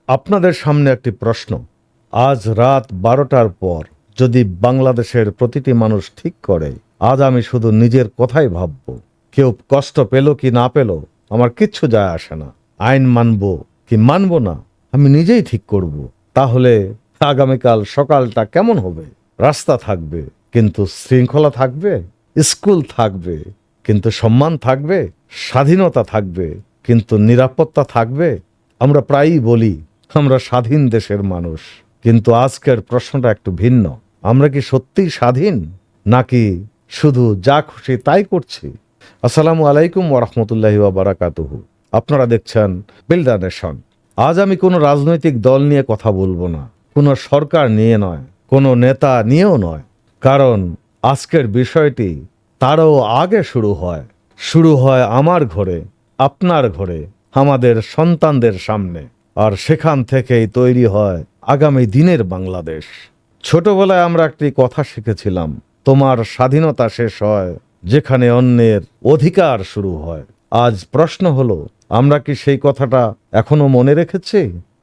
আপনাদের সামনে একটি প্রশ্ন। আজ রাত 12টার পর যদি বাংলাদেশের প্রতিটি মানুষ ঠিক করে আজ আমি শুধু নিজের কথাই ভাবব, কেউ কষ্ট পেল কি না পেল আমার কিচ্ছু যায় আসে না, আইন মানব কি মানব না আমি নিজেই ঠিক করব, তাহলে আগামীকাল সকালটা কেমন হবে? রাস্তা থাকবে কিন্তু শৃঙ্খলা থাকবে, স্কুল থাকবে কিন্তু সম্মান থাকবে, স্বাধীনতা থাকবে কিন্তু নিরাপত্তা থাকবে। আমরা প্রায়ই বলি আমরা স্বাধীন দেশের মানুষ, কিন্তু আজকের প্রশ্নটা একটু ভিন্ন। আমরা কি সত্যিই স্বাধীন, নাকি শুধু যা খুশি তাই করছি? আসসালামু আলাইকুম ওয়া রাহমাতুল্লাহি ওয়া বারাকাতুহু। আপনারা দেখছেন বিল্ডার নেশন। আজ আমি কোনো রাজনৈতিক দল নিয়ে কথা বলবো না, কোনো সরকার নিয়ে নয়, কোনো নেতা নিয়েও নয়, কারণ আজকের বিষয়টি তারও আগে শুরু হয় আমার ঘরে, আপনার ঘরে, আমাদের সন্তানদের সামনে, আর সেখান থেকেই তৈরি হয় আগামী দিনের বাংলাদেশ। ছোটবেলায় আমরা একটি কথা শিখেছিলাম, তোমার স্বাধীনতা শেষ হয় যেখানে অন্যের অধিকার শুরু হয়। আজ প্রশ্ন হলো, আমরা কি সেই কথাটা এখনো মনে রেখেছি?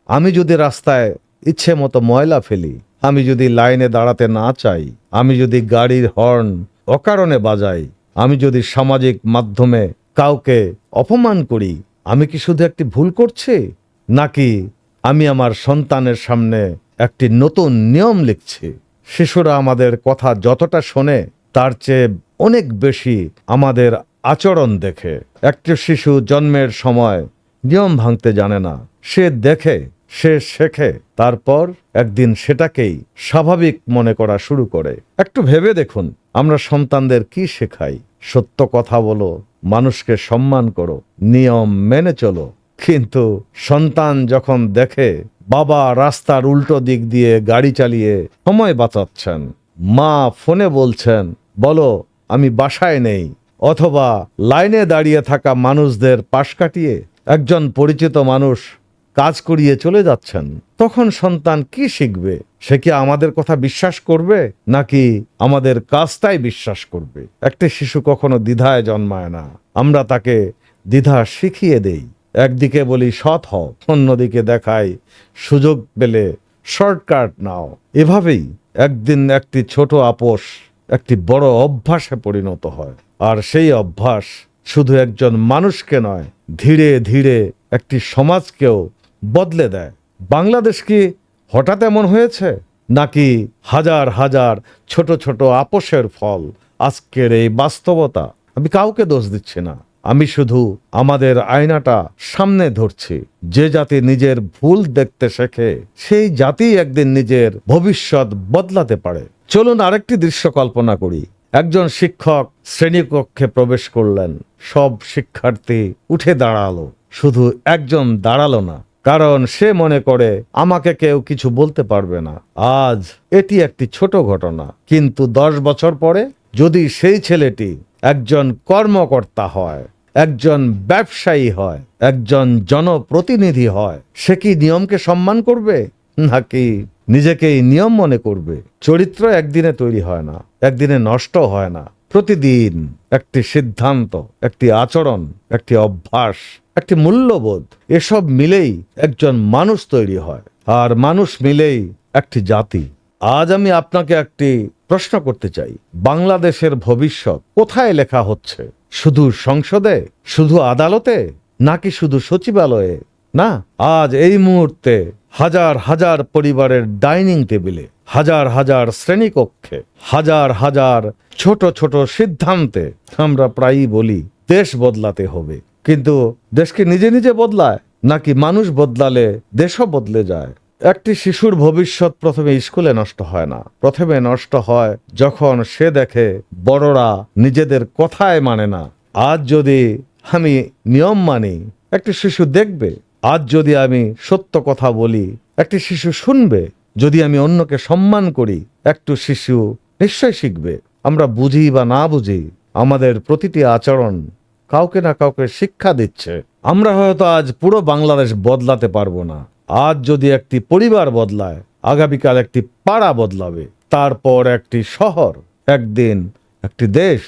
আমি যদি রাস্তায় ইচ্ছে মতো ময়লা ফেলি, আমি যদি লাইনে দাঁড়াতে না চাই, আমি যদি গাড়ির হর্ন অকারণে বাজাই, আমি যদি সামাজিক মাধ্যমে কাউকে অপমান করি, আমি কি শুধু একটি ভুল করছি, নাকি আমি আমার সন্তানের সামনে একটি নতুন নিয়ম লিখছি? শিশুরা আমাদের কথা যতটা শোনে তার চেয়ে অনেক বেশি আমাদের আচরণ দেখে। একটি শিশু জন্মের সময় নিয়ম ভাঙতে জানে না, সে দেখে, সে শেখে, তারপর একদিন সেটাকেই স্বাভাবিক মনে করা শুরু করে। একটু ভেবে দেখুন, আমরা সন্তানদের কি শেখাই? সত্য কথা বলো, মানুষকে সম্মান করো, নিয়ম মেনে চলো। কিন্তু সন্তান যখন দেখে বাবা রাস্তার উল্টো দিক দিয়ে গাড়ি চালিয়ে সময় বাঁচাচ্ছেন, মা ফোনে বলছেন বলো আমি বাসায় নেই, অথবা লাইনে দাঁড়িয়ে থাকা মানুষদের পাশ কাটিয়ে একজন পরিচিত মানুষ কাজ করিয়ে চলে যাচ্ছেন, তখন সন্তান কি শিখবে? সে কি আমাদের কথা বিশ্বাস করবে, নাকি আমাদের কাজটাই বিশ্বাস করবে? একটি শিশু কখনো দ্বিধায় জন্মায় না, আমরা তাকে দ্বিধা শিখিয়ে দেই। একদিকে বলি সৎ হও, অন্যদিকে দেখাই সুযোগ পেলে শর্টকাট নাও। এভাবেই একদিন একটি ছোট আপোষ একটি বড় অভ্যাসে পরিণত হয়, আর সেই অভ্যাস শুধু একজন মানুষকে নয়, ধীরে ধীরে একটি সমাজকেও বদলে দেয়। বাংলাদেশ কি হঠাৎ এমন হয়েছে, নাকি হাজার হাজার ছোট ছোট আপোষের ফল আজকের এই বাস্তবতা? আমি কাউকে দোষ দিচ্ছি না, আমি শুধু আমাদের আয়নাটা সামনে ধরছি। যে জাতি নিজের ভুল দেখতে শেখে, সেই জাতি একদিন নিজের ভবিষ্যৎ বদলাতে পারে। চলুন আরেকটি দৃশ্য কল্পনা করি। একজন শিক্ষক শ্রেণীকক্ষে প্রবেশ করলেন, সব শিক্ষার্থী উঠে দাঁড়ালো, শুধু একজন দাঁড়ালো না, কারণ সে মনে করে আমাকে কেউ কিছু বলতে পারবে না। আজ এটি একটি ছোট ঘটনা, কিন্তু 10 বছর পরে যদি সেই ছেলেটি একজন কর্মকর্তা হয়, একজন ব্যবসায়ী হয়, একজন জনপ্রতিনিধি হয়, সে কি নিয়মকে সম্মান করবে, নাকি নিজেকেই নিয়ম মনে করবে? চরিত্র একদিনে তৈরি হয় না, একদিনে নষ্ট হয় না। প্রতিদিন একটি সিদ্ধান্ত, একটি আচরণ, একটি অভ্যাস, একটি মূল্যবোধ, এসব মিলেই একজন মানুষ তৈরি হয়, আর মানুষ মিলেই একটি জাতি। আজ আমি আপনাকে একটি প্রশ্ন করতে চাই, বাংলাদেশের ভবিষ্যৎ কোথায় লেখা হচ্ছে? শুধু সংসদে, শুধু আদালতে, নাকি শুধু সচিবালয়ে? না, আজ এই মুহূর্তে হাজার হাজার পরিবারের ডাইনিং টেবিলে, হাজার হাজার শ্রেণীকক্ষে, হাজার হাজার ছোট ছোট সিদ্ধান্তে। আমরা প্রায়ই বলি দেশ বদলাতে হবে, কিন্তু দেশ কি নিজে নিজে বদলায়, নাকি মানুষ বদলালে দেশও বদলে যায়? একটি শিশুর ভবিষ্যৎ প্রথমে স্কুলে নষ্ট হয় না, প্রথমে নষ্ট হয় যখন সে দেখে বড়রা নিজেদের কথায় মানে না। আজ যদি আমি নিয়ম মানি, একটি শিশু দেখবে। আজ যদি আমি সত্য কথা বলি, একটি শিশু শুনবে। যদি আমি অন্যকে সম্মান করি, একটু শিশু নিশ্চয় শিখবে। আমরা বুঝি বা না বুঝি, আমাদের প্রতিটি আচরণ কাউকে না কাউকে শিক্ষা দিচ্ছে। আমরা হয়তো আজ পুরো বাংলাদেশ বদলাতে পারবো না, আজ যদি একটি পরিবার বদলায়, আগামীকাল একটি পাড়া বদলাবে, তারপর একটি শহর, একদিন একটি দেশ।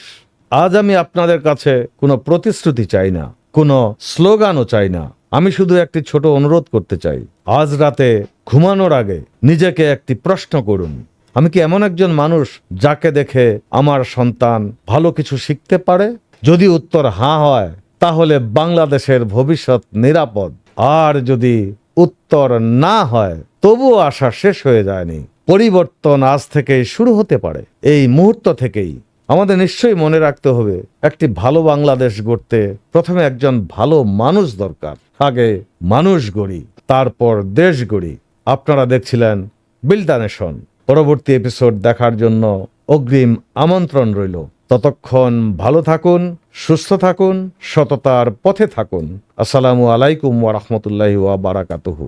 আজ আমি আপনাদের কাছে কোনো প্রতিশ্রুতি চাই না, কোনো স্লোগানও চাই না। আমি শুধু একটি ছোট অনুরোধ করতে চাই, আজ রাতে ঘুমানোর আগে নিজেকে একটি প্রশ্ন করুন, আমি কি এমন একজন মানুষ যাকে দেখে আমার সন্তান ভালো কিছু শিখতে পারে? যদি উত্তর হ্যাঁ হয়, তাহলে বাংলাদেশের ভবিষ্যৎ নিরাপদ। আর যদি উত্তর না হয়, তবুও আশা শেষ হয়ে যায়নি। পরিবর্তন আজ থেকেই শুরু হতে পারে, এই মুহূর্ত থেকেই। আমাদের নিশ্চয়ই মনে রাখতে হবে, একটি ভালো বাংলাদেশ গড়তে প্রথমে একজন ভালো মানুষ দরকার। আগে মানুষ গড়ি, তারপর দেশ গড়ি। আপনারা দেখছিলেন বিল্ড দ্য নেশন। পরবর্তী এপিসোড দেখার জন্য অগ্রিম আমন্ত্রণ রইল। ততক্ষণ ভালো থাকুন, সুস্থ থাকুন, সততার পথে থাকুন। আসসালামু আলাইকুম ওয়া রাহমাতুল্লাহি ওয়া বারাকাতুহু।